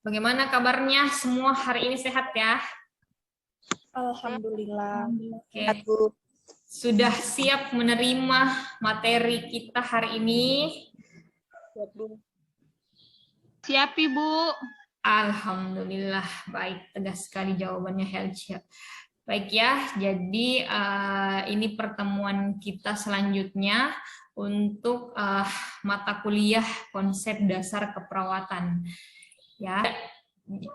Bagaimana kabarnya semua hari ini, sehat ya? Alhamdulillah. Oke. Sudah siap menerima materi kita hari ini? Siap, Ibu. Alhamdulillah, baik, tegas sekali jawabannya Helcia. Baik ya, jadi ini pertemuan kita selanjutnya untuk mata kuliah konsep dasar keperawatan. Ya,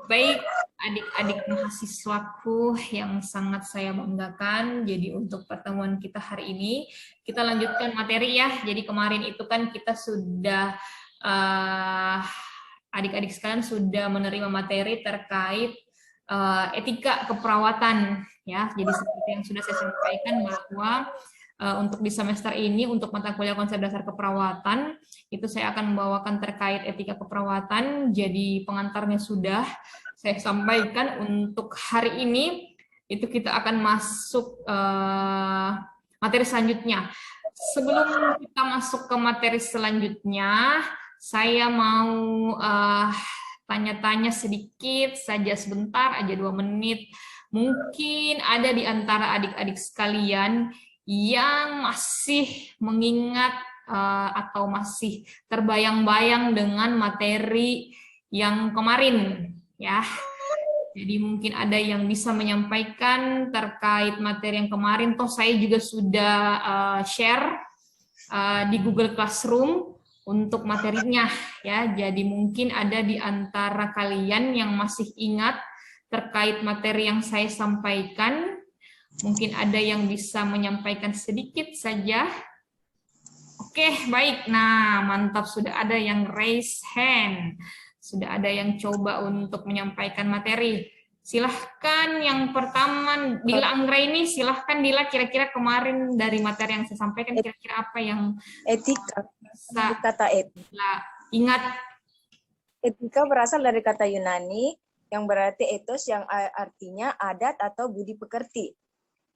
baik adik-adik mahasiswaku yang sangat saya banggakan. Jadi untuk pertemuan kita hari ini, kita lanjutkan materi ya. Jadi kemarin itu kan kita sudah adik-adik sekalian sudah menerima materi terkait etika keperawatan ya. Jadi seperti yang sudah saya sampaikan bahwa untuk di semester ini untuk mata kuliah konsep dasar keperawatan itu saya akan membawakan terkait etika keperawatan. Jadi pengantarnya sudah saya sampaikan. Untuk hari ini itu kita akan masuk materi selanjutnya. Sebelum kita masuk ke materi selanjutnya, saya mau tanya-tanya sedikit saja, sebentar aja, 2 menit. Mungkin ada di antara adik-adik sekalian yang masih mengingat atau masih terbayang-bayang dengan materi yang kemarin ya. Jadi mungkin ada yang bisa menyampaikan terkait materi yang kemarin. Toh saya juga sudah share di Google Classroom untuk materinya ya. Jadi mungkin ada di antara kalian yang masih ingat terkait materi yang saya sampaikan. Mungkin ada yang bisa menyampaikan sedikit saja. Oke, baik. Nah, mantap. Sudah ada yang raise hand. Sudah ada yang coba untuk menyampaikan materi. Silahkan yang pertama, Dila Anggraini. Silahkan Dila, kira-kira kemarin dari materi yang saya sampaikan, kira-kira apa yang Etika. bisa Kata Dila ingat? Etika berasal dari kata Yunani yang berarti etos, yang artinya adat atau budi pekerti.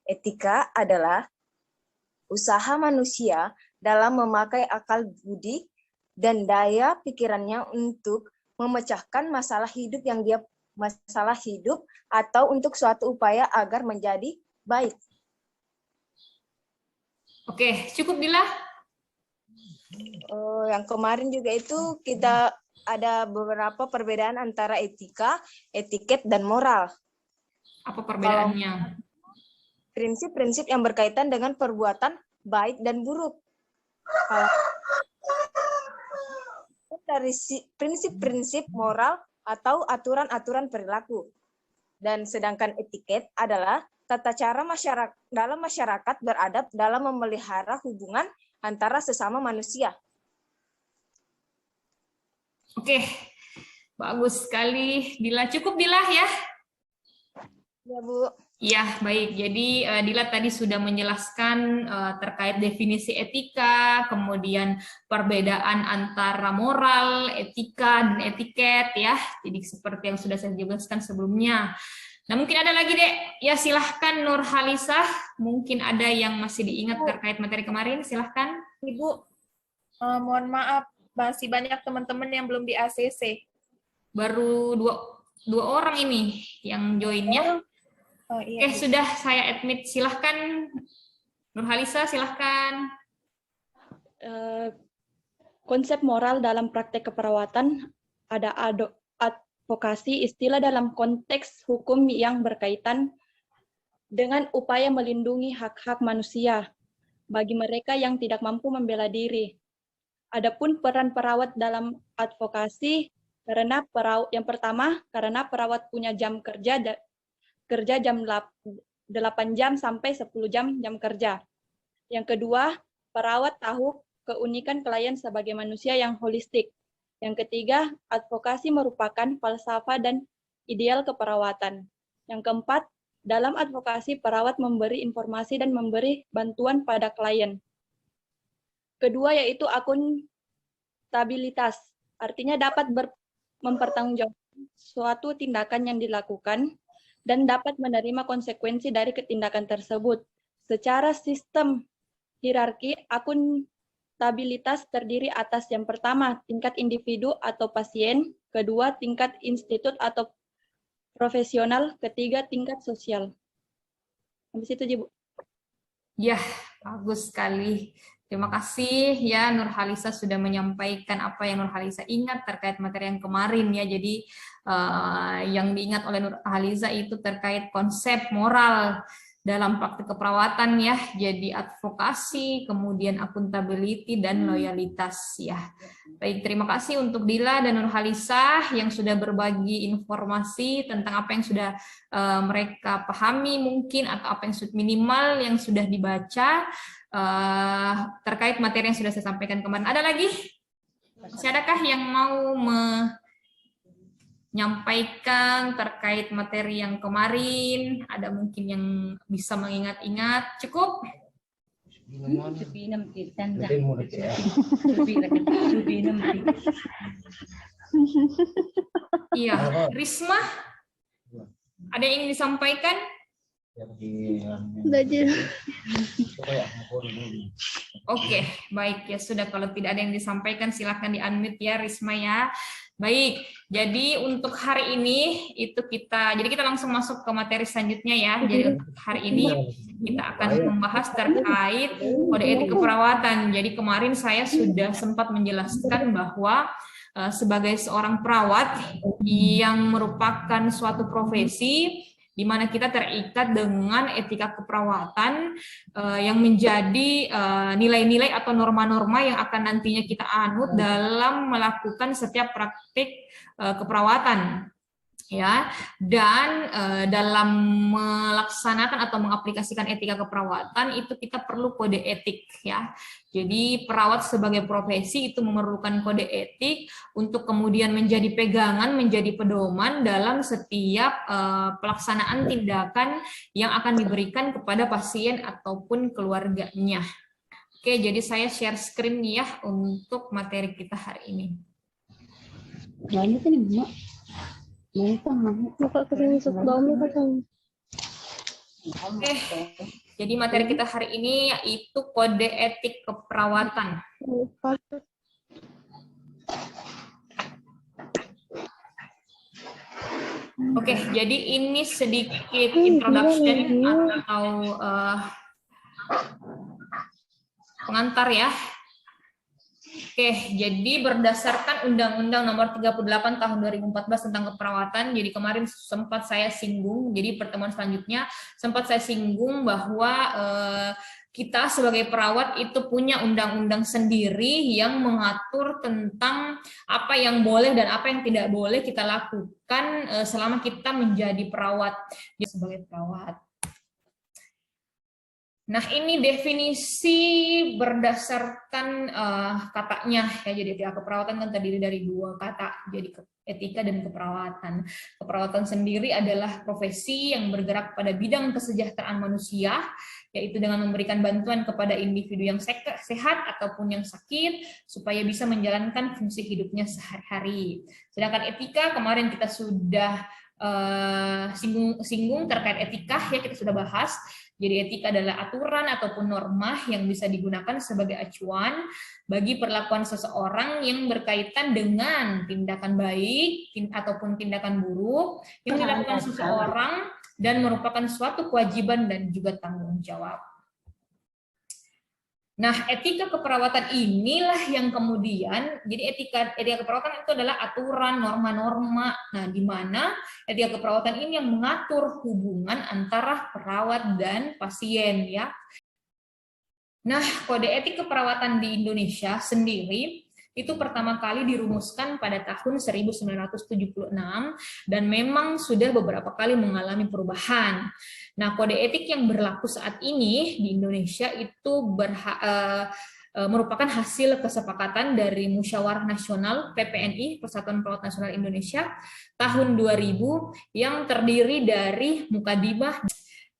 Etika adalah usaha manusia dalam memakai akal budi dan daya pikirannya untuk memecahkan masalah hidup atau untuk suatu upaya agar menjadi baik. Oke, cukup Dila. Yang kemarin juga itu kita ada beberapa perbedaan antara etika, etiket, dan moral. Apa perbedaannya? Prinsip-prinsip yang berkaitan dengan perbuatan baik dan buruk. Dari prinsip-prinsip moral atau aturan-aturan perilaku. Dan sedangkan etiket adalah tata cara dalam masyarakat beradab dalam memelihara hubungan antara sesama manusia. Oke, bagus sekali Dila. Cukup Dila ya? Ya Bu. Ya, baik. Jadi Dila tadi sudah menjelaskan terkait definisi etika, kemudian perbedaan antara moral, etika, dan etiket ya. Jadi seperti yang sudah saya jelaskan sebelumnya. Nah, mungkin ada lagi Dek. Ya, silahkan Nurhalisa. Mungkin ada yang masih diingat terkait materi kemarin. Silahkan. Ibu, mohon maaf, masih banyak teman-teman yang belum di ACC. Baru dua orang ini yang join ya. Oh, iya, Oke, sudah saya admit. Silahkan Nurhalisa, silahkan. Konsep moral dalam praktek keperawatan ada advokasi, istilah dalam konteks hukum yang berkaitan dengan upaya melindungi hak-hak manusia bagi mereka yang tidak mampu membela diri. Adapun peran perawat dalam advokasi, yang pertama karena perawat punya jam kerja jam 8 jam sampai 10 jam kerja. Yang kedua, perawat tahu keunikan klien sebagai manusia yang holistik. Yang ketiga, advokasi merupakan falsafah dan ideal keperawatan. Yang keempat, dalam advokasi perawat memberi informasi dan memberi bantuan pada klien. Kedua yaitu akuntabilitas, artinya dapat mempertanggungjawabkan suatu tindakan yang dilakukan dan dapat menerima konsekuensi dari ketindakan tersebut. Secara sistem hierarki, akuntabilitas terdiri atas yang pertama, tingkat individu atau pasien, kedua, tingkat institut atau profesional, ketiga, tingkat sosial. Habis itu, Bu. Ya, bagus sekali. Terima kasih ya Nurhalisa sudah menyampaikan apa yang Nurhalisa ingat terkait materi yang kemarin ya. Jadi yang diingat oleh Nurhalisa itu terkait konsep moral dalam praktik keperawatan ya. Jadi advokasi, kemudian akuntability dan loyalitas ya. Baik, terima kasih untuk Dila dan Nurhalisa yang sudah berbagi informasi tentang apa yang sudah mereka pahami mungkin atau apa yang minimal yang sudah dibaca terkait materi yang sudah saya sampaikan kemarin. Ada lagi? Masih adakah yang mau menyampaikan terkait materi yang kemarin? Ada mungkin yang bisa mengingat-ingat? Cukup? Iya, Risma? Ada yang ingin disampaikan? Oke, baik ya sudah, kalau tidak ada yang disampaikan silakan di-unmute ya Risma ya. Baik, jadi untuk hari ini jadi kita langsung masuk ke materi selanjutnya ya. Jadi untuk hari ini kita akan membahas terkait kode etik keperawatan. Jadi kemarin saya sudah sempat menjelaskan bahwa sebagai seorang perawat yang merupakan suatu profesi di mana kita terikat dengan etika keperawatan yang menjadi nilai-nilai atau norma-norma yang akan nantinya kita anut dalam melakukan setiap praktik keperawatan. Ya, dan dalam melaksanakan atau mengaplikasikan etika keperawatan itu kita perlu kode etik ya. Jadi perawat sebagai profesi itu memerlukan kode etik untuk kemudian menjadi pegangan, menjadi pedoman dalam setiap pelaksanaan tindakan yang akan diberikan kepada pasien ataupun keluarganya. Oke, jadi saya share screen ya untuk materi kita hari ini. Oke, jadi materi kita hari ini yaitu kode etik keperawatan. Oke, jadi ini sedikit introduction atau pengantar ya. Oke, jadi berdasarkan Undang-Undang Nomor 38 Tahun 2014 tentang keperawatan, jadi kemarin sempat saya singgung, jadi pertemuan selanjutnya sempat saya singgung bahwa kita sebagai perawat itu punya undang-undang sendiri yang mengatur tentang apa yang boleh dan apa yang tidak boleh kita lakukan selama kita menjadi perawat, sebagai perawat. Nah, ini definisi berdasarkan katanya ya. Jadi etika keperawatan kan terdiri dari dua kata, jadi etika dan keperawatan. Keperawatan sendiri adalah profesi yang bergerak pada bidang kesejahteraan manusia, yaitu dengan memberikan bantuan kepada individu yang sehat ataupun yang sakit supaya bisa menjalankan fungsi hidupnya sehari-hari. Sedangkan etika kemarin kita sudah singgung terkait etika ya, kita sudah bahas. Jadi etika adalah aturan ataupun norma yang bisa digunakan sebagai acuan bagi perlakuan seseorang yang berkaitan dengan tindakan baik ataupun tindakan buruk yang dilakukan seseorang dan merupakan suatu kewajiban dan juga tanggung jawab. Nah, etika keperawatan inilah yang kemudian, jadi etika keperawatan itu adalah aturan, norma-norma, nah di mana etika keperawatan ini yang mengatur hubungan antara perawat dan pasien ya. Nah, kode etik keperawatan di Indonesia sendiri itu pertama kali dirumuskan pada tahun 1976 dan memang sudah beberapa kali mengalami perubahan. Nah, kode etik yang berlaku saat ini di Indonesia itu merupakan hasil kesepakatan dari Musyawarah Nasional PPNI, Persatuan Perawat Nasional Indonesia, tahun 2000 yang terdiri dari mukadimah.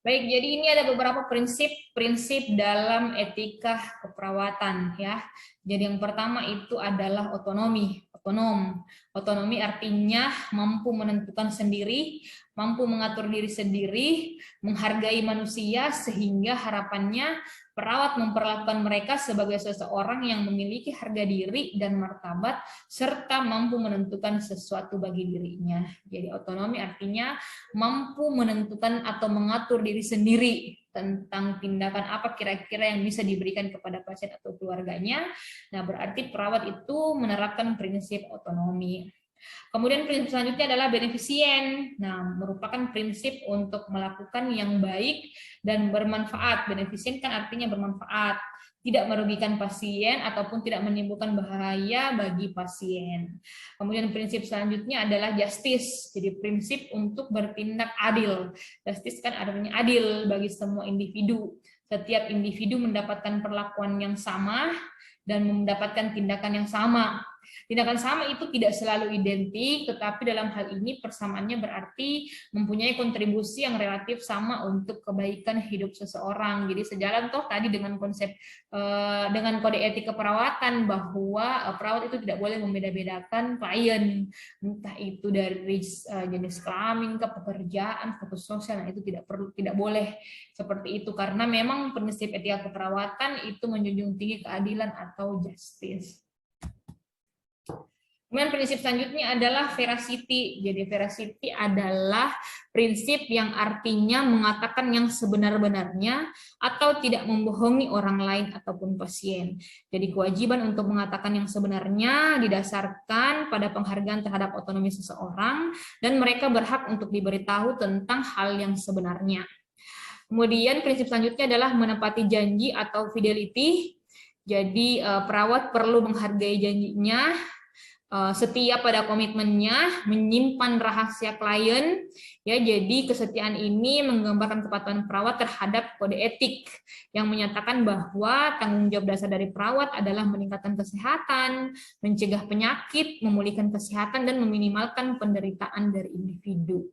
Baik, jadi ini ada beberapa prinsip dalam etika keperawatan ya. Jadi yang pertama itu adalah otonomi. otonom. Otonomi artinya mampu menentukan sendiri, mampu mengatur diri sendiri, menghargai manusia, sehingga harapannya perawat memperlakukan mereka sebagai seseorang yang memiliki harga diri dan martabat, serta mampu menentukan sesuatu bagi dirinya. Jadi otonomi artinya mampu menentukan atau mengatur diri sendiri tentang tindakan apa kira-kira yang bisa diberikan kepada pasien atau keluarganya. Nah, berarti perawat itu menerapkan prinsip otonomi. Kemudian prinsip selanjutnya adalah benefisien. Nah, merupakan prinsip untuk melakukan yang baik dan bermanfaat. Benefisien kan artinya bermanfaat, tidak merugikan pasien ataupun tidak menimbulkan bahaya bagi pasien. Kemudian prinsip selanjutnya adalah justice. Jadi prinsip untuk bertindak adil. Justice kan artinya adil bagi semua individu. Setiap individu mendapatkan perlakuan yang sama dan mendapatkan tindakan yang sama. Tindakan sama itu tidak selalu identik, tetapi dalam hal ini persamaannya berarti mempunyai kontribusi yang relatif sama untuk kebaikan hidup seseorang. Jadi sejalan toh tadi dengan konsep dengan kode etik keperawatan bahwa perawat itu tidak boleh membeda-bedakan klien, entah itu dari jenis kelamin ke pekerjaan, status sosial, nah itu tidak boleh seperti itu karena memang prinsip etika keperawatan itu menjunjung tinggi keadilan atau justice. Kemudian prinsip selanjutnya adalah veracity. Jadi veracity adalah prinsip yang artinya mengatakan yang sebenar-benarnya atau tidak membohongi orang lain ataupun pasien. Jadi kewajiban untuk mengatakan yang sebenarnya didasarkan pada penghargaan terhadap otonomi seseorang dan mereka berhak untuk diberitahu tentang hal yang sebenarnya. Kemudian prinsip selanjutnya adalah menepati janji atau fidelity. Jadi perawat perlu menghargai janjinya, setia pada komitmennya, menyimpan rahasia klien, ya. Jadi kesetiaan ini menggambarkan kepatuhan perawat terhadap kode etik yang menyatakan bahwa tanggung jawab dasar dari perawat adalah meningkatkan kesehatan, mencegah penyakit, memulihkan kesehatan, dan meminimalkan penderitaan dari individu.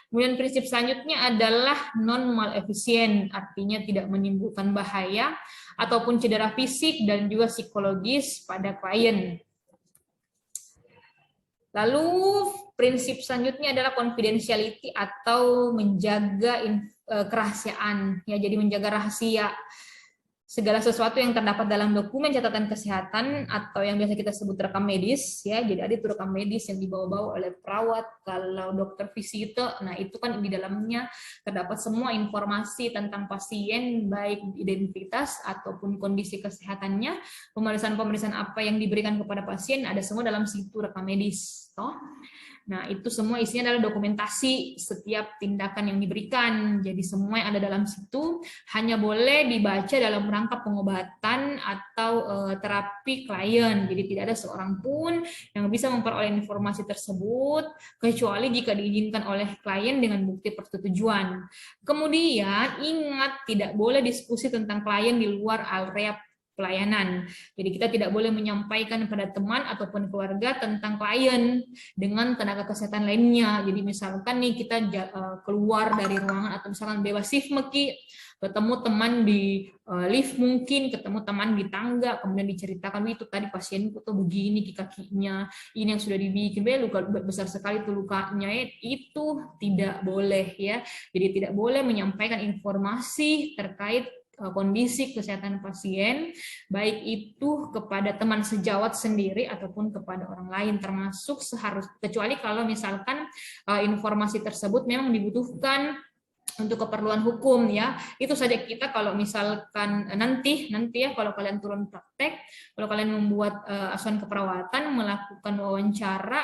Kemudian prinsip selanjutnya adalah non-malefisien, artinya tidak menimbulkan bahaya ataupun cedera fisik dan juga psikologis pada klien. Lalu prinsip selanjutnya adalah confidentiality atau menjaga kerahasiaan, ya, jadi menjaga rahasia. Segala sesuatu yang terdapat dalam dokumen catatan kesehatan atau yang biasa kita sebut rekam medis, ya. Jadi ada itu rekam medis yang dibawa-bawa oleh perawat. Kalau dokter visite, nah itu kan di dalamnya terdapat semua informasi tentang pasien, baik identitas ataupun kondisi kesehatannya, pemeriksaan-pemeriksaan apa yang diberikan kepada pasien, ada semua dalam situ rekam medis, toh. Nah, itu semua isinya adalah dokumentasi setiap tindakan yang diberikan. Jadi semua yang ada dalam situ hanya boleh dibaca dalam rangka pengobatan atau terapi klien. Jadi tidak ada seorang pun yang bisa memperoleh informasi tersebut kecuali jika diizinkan oleh klien dengan bukti persetujuan. Kemudian ingat, tidak boleh diskusi tentang klien di luar area pelayanan. Jadi kita tidak boleh menyampaikan kepada teman ataupun keluarga tentang klien dengan tenaga kesehatan lainnya. Jadi misalkan nih kita keluar dari ruangan atau misalkan bebas shift ketemu teman di lift, mungkin ketemu teman di tangga, kemudian diceritakan itu tadi pasienku tuh begini kakinya, ini yang sudah dibikin, luka besar sekali tuh lukanya, itu tidak boleh, ya. Jadi tidak boleh menyampaikan informasi terkait kondisi kesehatan pasien, baik itu kepada teman sejawat sendiri ataupun kepada orang lain, termasuk kecuali kalau misalkan informasi tersebut memang dibutuhkan untuk keperluan hukum, ya. Itu saja kita kalau misalkan nanti ya kalau kalian turun praktek, kalau kalian membuat asuhan keperawatan, melakukan wawancara,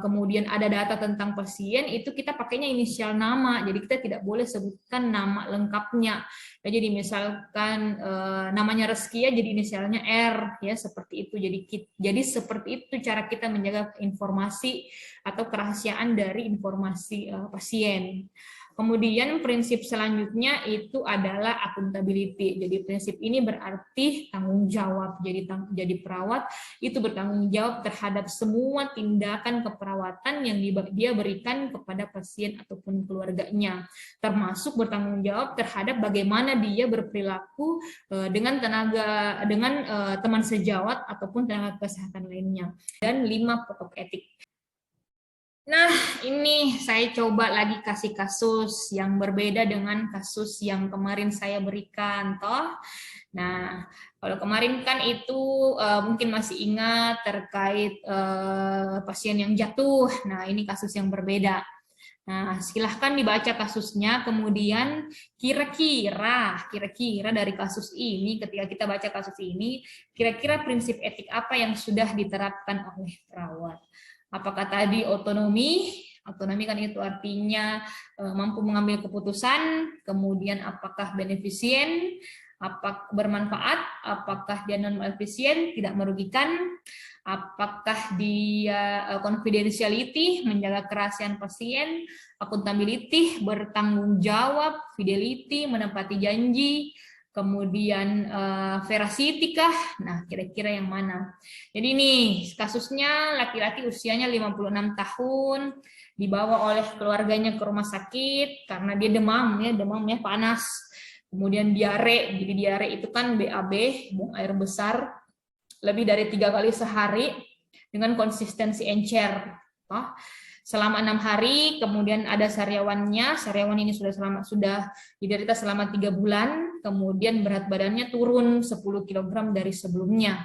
kemudian ada data tentang pasien, itu kita pakainya inisial nama, jadi kita tidak boleh sebutkan nama lengkapnya. Ya, jadi misalkan namanya Reskia jadi inisialnya R, ya, seperti itu. Jadi seperti itu cara kita menjaga informasi atau kerahasiaan dari informasi pasien. Kemudian prinsip selanjutnya itu adalah accountability. Jadi prinsip ini berarti tanggung jawab. Jadi perawat itu bertanggung jawab terhadap semua tindakan keperawatan yang dia berikan kepada pasien ataupun keluarganya, termasuk bertanggung jawab terhadap bagaimana dia berperilaku dengan teman sejawat ataupun tenaga kesehatan lainnya. Dan 5 pokok etik. Nah, ini saya coba lagi kasih kasus yang berbeda dengan kasus yang kemarin saya berikan, toh. Nah, kalau kemarin kan itu mungkin masih ingat terkait pasien yang jatuh. Nah, ini kasus yang berbeda. Nah, silahkan dibaca kasusnya, kemudian kira-kira dari kasus ini, ketika kita baca kasus ini, kira-kira prinsip etik apa yang sudah diterapkan oleh perawat. Apakah tadi otonomi kan itu artinya mampu mengambil keputusan, kemudian apakah benefisien, apakah bermanfaat, apakah dia non-efisien, tidak merugikan, apakah dia confidentiality, menjaga kerahasiaan pasien, accountability, bertanggung jawab, fidelity, menepati janji, kemudian veracity kah? Nah, kira-kira yang mana? Jadi nih, kasusnya laki-laki usianya 56 tahun, dibawa oleh keluarganya ke rumah sakit karena dia demam ya panas. Kemudian diare, jadi diare itu kan BAB, buang air besar, lebih dari 3 kali sehari dengan konsistensi encer. Selama 6 hari, kemudian ada sariawannya. Sariawan ini sudah diderita selama 3 bulan, kemudian berat badannya turun 10 kg dari sebelumnya.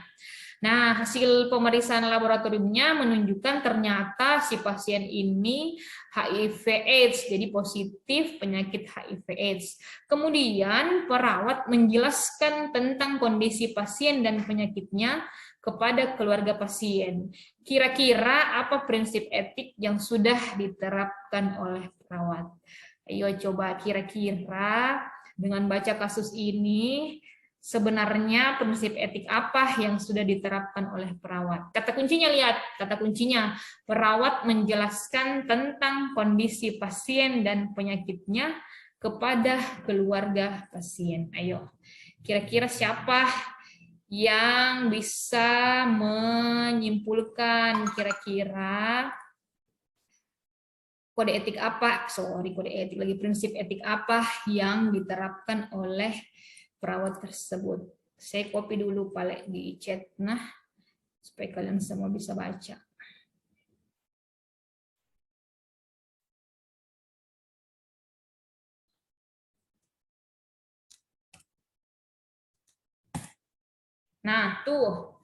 Nah, hasil pemeriksaan laboratoriumnya menunjukkan ternyata si pasien ini HIV/AIDS, jadi positif penyakit HIV/AIDS. Kemudian perawat menjelaskan tentang kondisi pasien dan penyakitnya kepada keluarga pasien. Kira-kira apa prinsip etik yang sudah diterapkan oleh perawat? Ayo coba kira-kira dengan baca kasus ini, sebenarnya prinsip etik apa yang sudah diterapkan oleh perawat? Kata kuncinya lihat, kata kuncinya perawat menjelaskan tentang kondisi pasien dan penyakitnya kepada keluarga pasien. Ayo, kira-kira siapa yang bisa menyimpulkan kira-kira kode etik apa, prinsip etik apa yang diterapkan oleh perawat tersebut. Saya copy dulu Pak di chat supaya kalian semua bisa baca. Nah, tuh.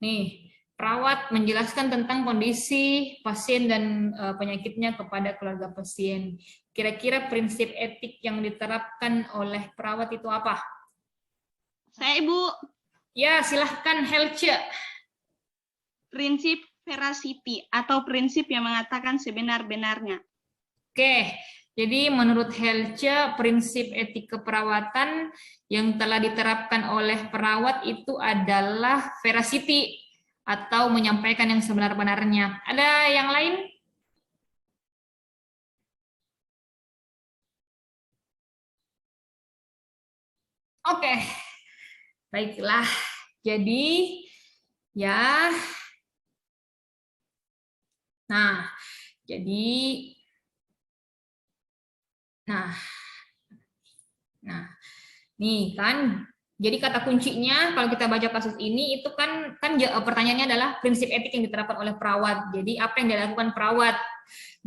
Nih, perawat menjelaskan tentang kondisi pasien dan penyakitnya kepada keluarga pasien. Kira-kira prinsip etik yang diterapkan oleh perawat itu apa? Saya, Ibu. Ya, silahkan Helce. Prinsip veracity atau prinsip yang mengatakan sebenar-benarnya. Oke. Jadi menurut Helce, prinsip etik keperawatan yang telah diterapkan oleh perawat itu adalah veracity atau menyampaikan yang sebenar-benarnya. Ada yang lain? Oke. Baiklah. Jadi ya. Nah, nih kan, jadi kata kuncinya kalau kita baca kasus ini itu kan pertanyaannya adalah prinsip etik yang diterapkan oleh perawat. Jadi apa yang dilakukan perawat?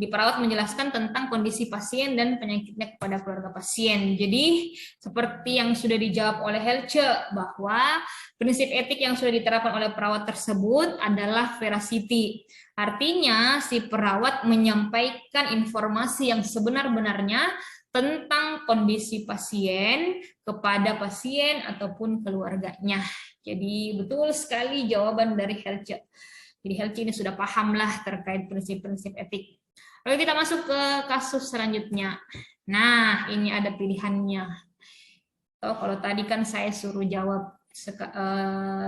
Perawat menjelaskan tentang kondisi pasien dan penyakitnya kepada keluarga pasien. Jadi seperti yang sudah dijawab oleh Helce bahwa prinsip etik yang sudah diterapkan oleh perawat tersebut adalah veracity. Artinya si perawat menyampaikan informasi yang sebenar-benarnya tentang kondisi pasien kepada pasien ataupun keluarganya. Jadi betul sekali jawaban dari Helce. Jadi Helce ini sudah pahamlah terkait prinsip-prinsip etik. Lalu kita masuk ke kasus selanjutnya. Nah, ini ada pilihannya. Kalau tadi kan saya suruh jawab,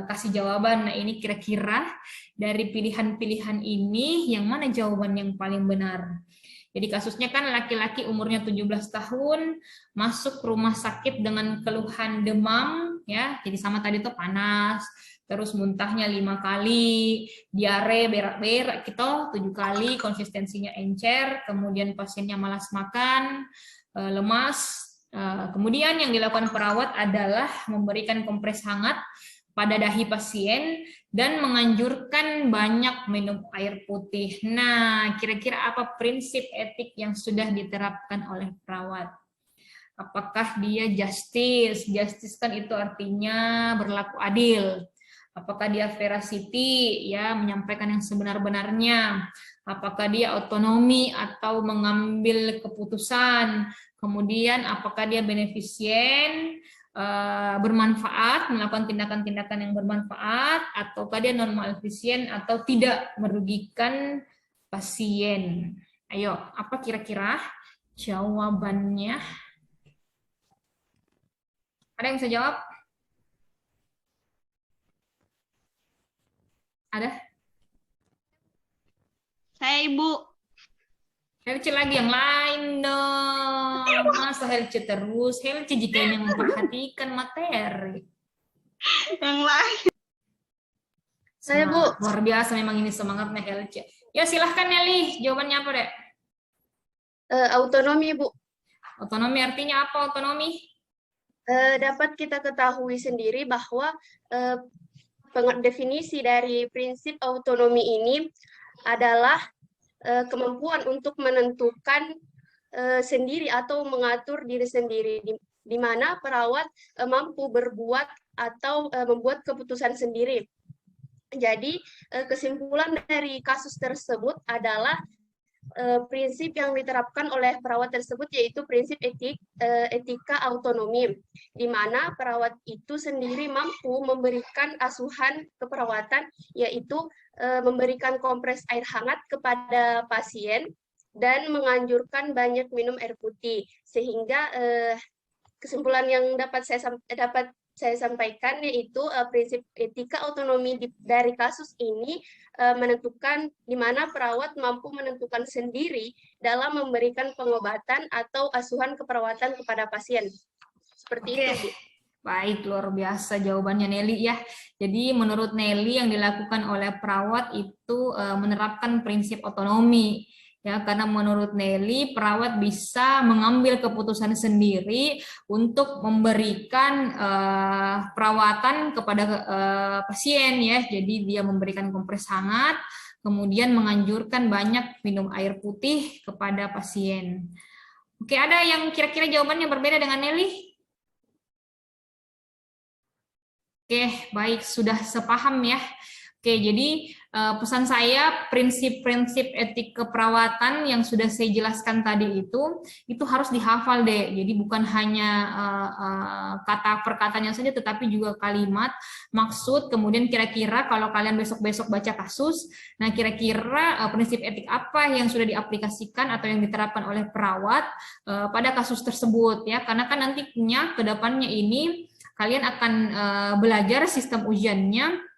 kasih jawaban. Nah, ini kira-kira dari pilihan-pilihan ini yang mana jawaban yang paling benar? Jadi kasusnya kan laki-laki umurnya 17 tahun, masuk rumah sakit dengan keluhan demam, ya. Jadi sama tadi tuh panas, terus muntahnya 5 kali, diare berak-berak gitu 7 kali, konsistensinya encer, kemudian pasiennya malas makan, lemas. Kemudian yang dilakukan perawat adalah memberikan kompres hangat pada dahi pasien dan menganjurkan banyak minum air putih. Nah, kira-kira apa prinsip etik yang sudah diterapkan oleh perawat? Apakah dia justice? Justice kan itu artinya berlaku adil. Apakah dia veracity, ya, menyampaikan yang sebenar-benarnya? Apakah dia otonomi atau mengambil keputusan? Kemudian apakah dia beneficient, bermanfaat, melakukan tindakan-tindakan yang bermanfaat, ataukah dia normal efisien atau tidak merugikan pasien? Ayo, apa kira-kira jawabannya? Ada yang bisa jawab? Ada? Saya Ibu. Helce lagi yang lain dong. Masa Helce terus? Helce jika yang memperhatikan materi. Yang lain. Saya, Bu. Luar biasa memang ini semangatnya Helce. Ya silahkan Nelly, jawabannya apa dek? Autonomi, Bu. Otonomi artinya apa otonomi? Dapat kita ketahui sendiri bahwa definisi dari prinsip autonomi ini adalah kemampuan untuk menentukan sendiri atau mengatur diri sendiri, di mana perawat mampu berbuat atau membuat keputusan sendiri. Jadi kesimpulan dari kasus tersebut adalah prinsip yang diterapkan oleh perawat tersebut yaitu prinsip etika autonomi, di mana perawat itu sendiri mampu memberikan asuhan keperawatan, yaitu memberikan kompres air hangat kepada pasien dan menganjurkan banyak minum air putih, sehingga kesimpulan yang dapat saya sampaikan yaitu prinsip etika autonomi dari kasus ini menentukan di mana perawat mampu menentukan sendiri dalam memberikan pengobatan atau asuhan keperawatan kepada pasien. Seperti itu, Bu. Baik, luar biasa jawabannya Nelly ya. Jadi menurut Nelly yang dilakukan oleh perawat itu menerapkan prinsip otonomi. Ya, karena menurut Nelly perawat bisa mengambil keputusan sendiri untuk memberikan perawatan kepada pasien ya. Jadi dia memberikan kompres hangat, kemudian menganjurkan banyak minum air putih kepada pasien. Oke, ada yang kira-kira jawabannya berbeda dengan Nelly? Oke, baik, sudah sepaham ya. Oke, jadi pesan saya prinsip-prinsip etik keperawatan yang sudah saya jelaskan tadi itu harus dihafal deh. Jadi bukan hanya kata perkataannya saja, tetapi juga kalimat, maksud, kemudian kira-kira kalau kalian besok-besok baca kasus, nah kira-kira prinsip etik apa yang sudah diaplikasikan atau yang diterapkan oleh perawat pada kasus tersebut ya. Karena kan nantinya ke depannya ini kalian akan belajar sistem ujiannya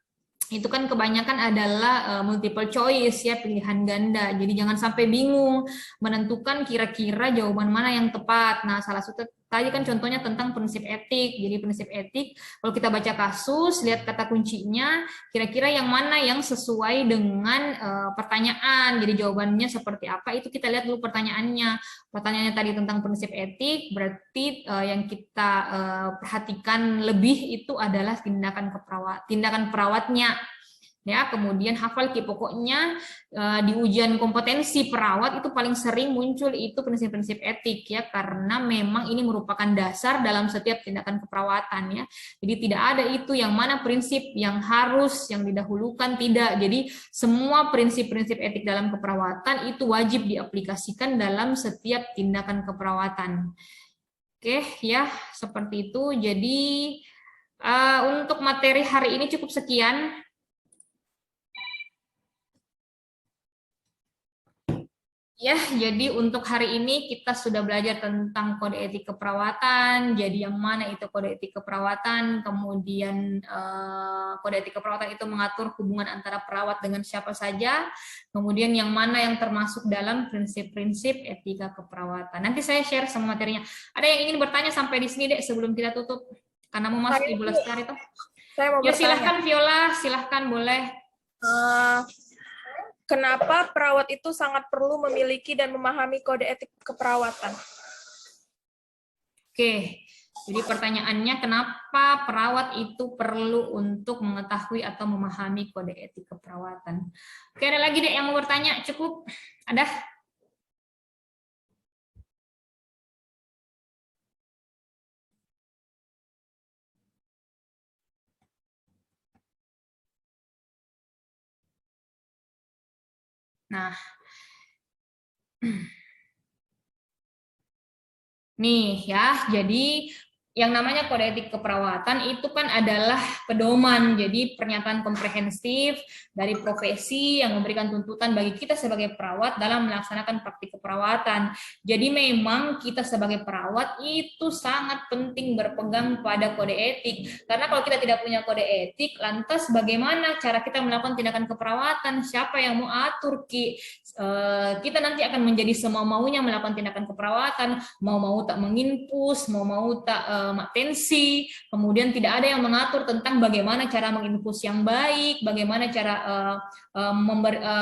itu kan kebanyakan adalah multiple choice ya, pilihan ganda. Jadi jangan sampai bingung menentukan kira-kira jawaban mana yang tepat. Nah, salah satu tadi kan contohnya tentang prinsip etik. Jadi prinsip etik kalau kita baca kasus, lihat kata kuncinya, kira-kira yang mana yang sesuai dengan pertanyaan. Jadi jawabannya seperti apa itu kita lihat dulu pertanyaannya. Pertanyaannya tadi tentang prinsip etik, berarti yang kita perhatikan lebih itu adalah tindakan perawatnya. Ya, kemudian hafal pokoknya di ujian kompetensi perawat itu paling sering muncul itu prinsip-prinsip etik ya, karena memang ini merupakan dasar dalam setiap tindakan keperawatan ya. Jadi tidak ada itu yang mana prinsip yang harus yang didahulukan, tidak. Jadi semua prinsip-prinsip etik dalam keperawatan itu wajib diaplikasikan dalam setiap tindakan keperawatan. Oke ya, seperti itu. Jadi untuk materi hari ini cukup sekian. Ya, jadi untuk hari ini kita sudah belajar tentang kode etik keperawatan. Jadi yang mana itu kode etik keperawatan, kemudian kode etik keperawatan itu mengatur hubungan antara perawat dengan siapa saja, kemudian yang mana yang termasuk dalam prinsip-prinsip etika keperawatan. Nanti saya share semua materinya. Ada yang ingin bertanya sampai di sini, Dek, sebelum kita tutup? Karena mau masuk Ibu Lestari itu. Saya mau Ya, bertanya. silahkan Viola, silahkan boleh. Kenapa perawat itu sangat perlu memiliki dan memahami kode etik keperawatan? Oke, jadi pertanyaannya kenapa perawat itu perlu untuk mengetahui atau memahami kode etik keperawatan? Oke, ada lagi Dek yang mau bertanya? Cukup? Ada? Nah, nih ya, jadi yang namanya kode etik keperawatan itu kan adalah pedoman, jadi pernyataan komprehensif dari profesi yang memberikan tuntutan bagi kita sebagai perawat dalam melaksanakan praktik keperawatan. Jadi memang kita sebagai perawat itu sangat penting berpegang pada kode etik, karena kalau kita tidak punya kode etik, lantas bagaimana cara kita melakukan tindakan keperawatan? Siapa yang mau atur, Ki? Kita nanti akan menjadi semau-maunya melakukan tindakan keperawatan, mau-mau tak menginfus, mau-mau tak tensi, kemudian tidak ada yang mengatur tentang bagaimana cara menginfus yang baik, bagaimana cara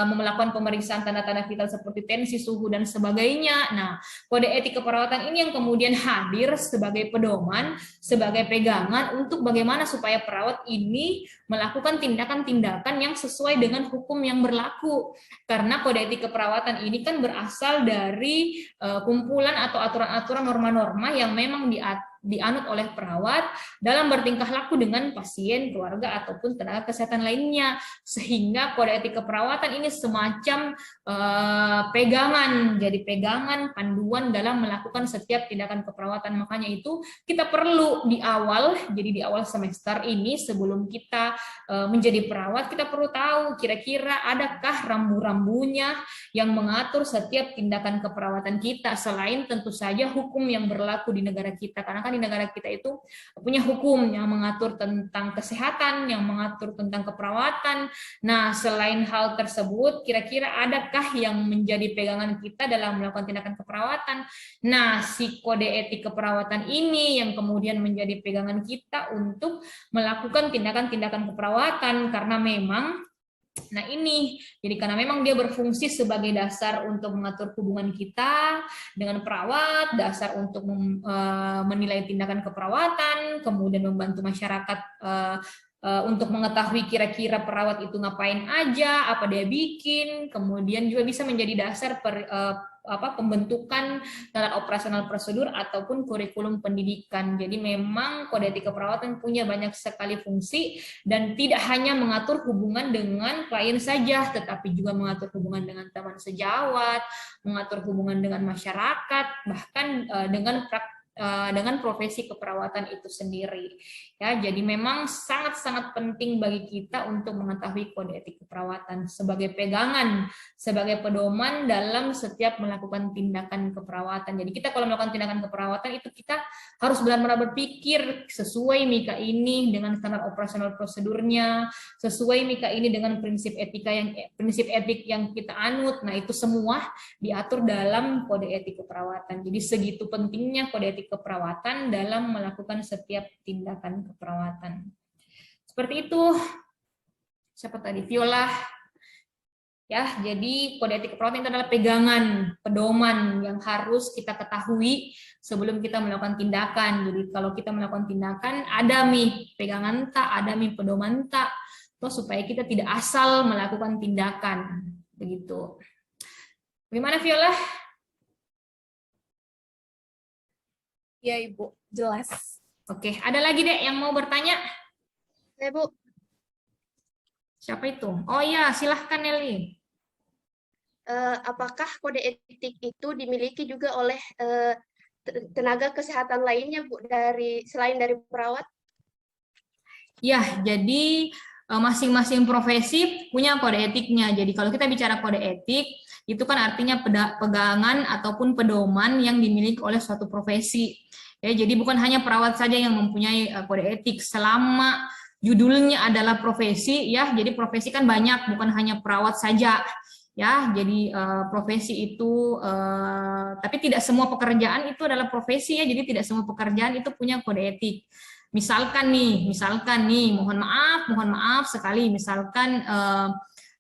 melakukan pemeriksaan tanda-tanda vital seperti tensi, suhu, dan sebagainya. Nah, kode etik keperawatan ini yang kemudian hadir sebagai pedoman, sebagai pegangan untuk bagaimana supaya perawat ini melakukan tindakan-tindakan yang sesuai dengan hukum yang berlaku. Karena kode etik keperawatan ini kan berasal dari kumpulan atau aturan-aturan norma-norma yang memang dianut oleh perawat dalam bertingkah laku dengan pasien, keluarga, ataupun tenaga kesehatan lainnya. Sehingga kode etik keperawatan ini semacam pegangan, jadi pegangan panduan dalam melakukan setiap tindakan keperawatan. Makanya itu kita perlu di awal, jadi di awal semester ini sebelum kita menjadi perawat, kita perlu tahu kira-kira adakah rambu-rambunya yang mengatur setiap tindakan keperawatan kita, selain tentu saja hukum yang berlaku di negara kita. Karena kan di negara kita itu punya hukum yang mengatur tentang kesehatan, yang mengatur tentang keperawatan. Nah, selain hal tersebut, kira-kira adakah yang menjadi pegangan kita dalam melakukan tindakan keperawatan? Nah, si kode etik keperawatan ini yang kemudian menjadi pegangan kita untuk melakukan tindakan-tindakan keperawatan, karena memang nah ini, jadi karena memang dia berfungsi sebagai dasar untuk mengatur hubungan kita dengan perawat, dasar untuk menilai tindakan keperawatan, kemudian membantu masyarakat untuk mengetahui kira-kira perawat itu ngapain aja, apa dia bikin, kemudian juga bisa menjadi dasar pembentukan tata operasional prosedur ataupun kurikulum pendidikan. Jadi memang kode etik keperawatan punya banyak sekali fungsi dan tidak hanya mengatur hubungan dengan klien saja, tetapi juga mengatur hubungan dengan teman sejawat, mengatur hubungan dengan masyarakat, bahkan dengan profesi keperawatan itu sendiri. Ya, jadi memang sangat-sangat penting bagi kita untuk mengetahui kode etik keperawatan sebagai pegangan, sebagai pedoman dalam setiap melakukan tindakan keperawatan. Jadi kita kalau melakukan tindakan keperawatan itu kita harus benar-benar berpikir sesuai MIKA ini dengan standar operasional prosedurnya, sesuai MIKA ini dengan prinsip etik yang kita anut. Nah, itu semua diatur dalam kode etik keperawatan. Jadi segitu pentingnya kode etik keperawatan dalam melakukan setiap tindakan keperawatan. Seperti itu. Siapa tadi? Viola. Ya, jadi kode etik keperawatan itu adalah pegangan, pedoman yang harus kita ketahui sebelum kita melakukan tindakan. Jadi kalau kita melakukan tindakan, ada pegangan tak, ada pedoman tak, supaya kita tidak asal melakukan tindakan. Begitu. Bagaimana Viola? Ya, Ibu. Jelas. Oke, ada lagi Dek yang mau bertanya? Ya, Bu. Siapa itu? Oh ya, silahkan Nelly. Apakah kode etik itu dimiliki juga oleh tenaga kesehatan lainnya, Bu, selain dari perawat? Ya, jadi masing-masing profesi punya kode etiknya. Jadi kalau kita bicara kode etik, Itu kan artinya pegangan ataupun pedoman yang dimiliki oleh suatu profesi. Ya, jadi bukan hanya perawat saja yang mempunyai kode etik. Selama judulnya adalah profesi, ya, jadi profesi kan banyak, bukan hanya perawat saja. Ya, jadi profesi itu, tapi tidak semua pekerjaan itu adalah profesi ya, jadi tidak semua pekerjaan itu punya kode etik. Misalkan nih, mohon maaf sekali, misalkan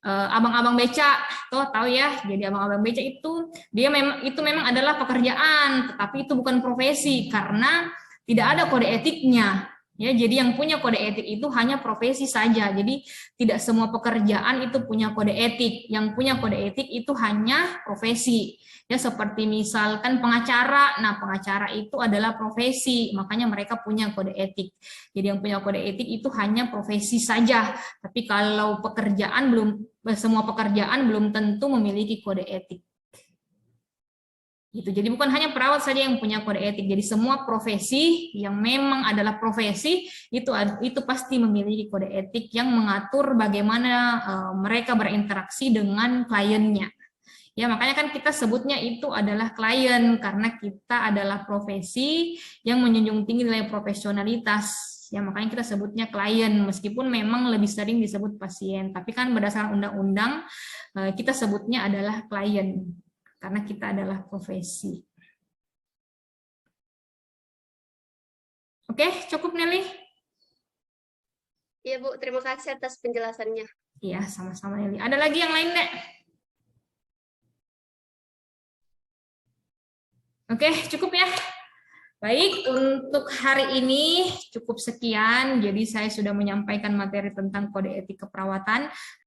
abang-abang beca, tahu ya, jadi abang-abang beca itu memang adalah pekerjaan, tetapi itu bukan profesi karena tidak ada kode etiknya. Ya, jadi yang punya kode etik itu hanya profesi saja. Jadi tidak semua pekerjaan itu punya kode etik. Yang punya kode etik itu hanya profesi. Ya, seperti misalkan pengacara. Nah, pengacara itu adalah profesi, makanya mereka punya kode etik. Jadi yang punya kode etik itu hanya profesi saja. Tapi kalau semua pekerjaan belum tentu memiliki kode etik. Gitu. Jadi bukan hanya perawat saja yang punya kode etik. Jadi semua profesi yang memang adalah profesi itu pasti memiliki kode etik yang mengatur bagaimana mereka berinteraksi dengan kliennya. Ya, makanya kan kita sebutnya itu adalah klien karena kita adalah profesi yang menjunjung tinggi nilai profesionalitas. Ya, makanya kita sebutnya klien meskipun memang lebih sering disebut pasien. Tapi kan berdasarkan undang-undang kita sebutnya adalah klien. Karena kita adalah profesi. Oke, cukup Nelly? Iya Bu, terima kasih atas penjelasannya. Iya, sama-sama Nelly. Ada lagi yang lain, Dek? Oke, cukup ya. Baik, untuk hari ini cukup sekian. Jadi saya sudah menyampaikan materi tentang kode etik keperawatan.